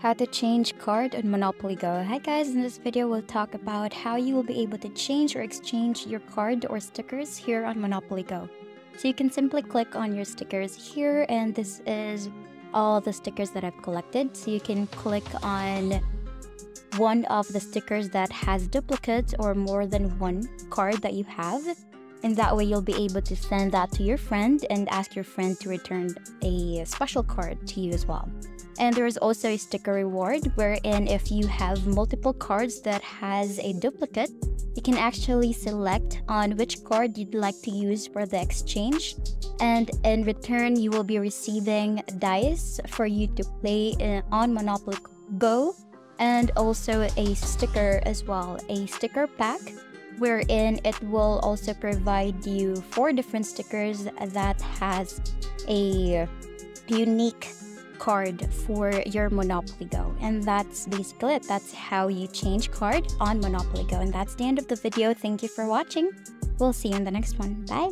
How to change card on Monopoly Go. Hi guys, in this video we'll talk about how you will be able to change or exchange your card or stickers here on Monopoly Go. So you can simply click on your stickers here, and this is all the stickers that I've collected. So you can click on one of the stickers that has duplicates or more than one card that you have, and that way you'll be able to send that to your friend and ask your friend to return a special card to you as well. And there is also a sticker reward, wherein if you have multiple cards that has a duplicate, you can actually select on which card you'd like to use for the exchange, and in return you will be receiving dice for you to play on Monopoly Go, and also a sticker as well, a sticker pack, wherein it will also provide you 4 different stickers that has a unique card for your Monopoly Go. And that's basically it. That's how you change card on Monopoly Go. And that's the end of the video. Thank you for watching. We'll see you in the next one. Bye!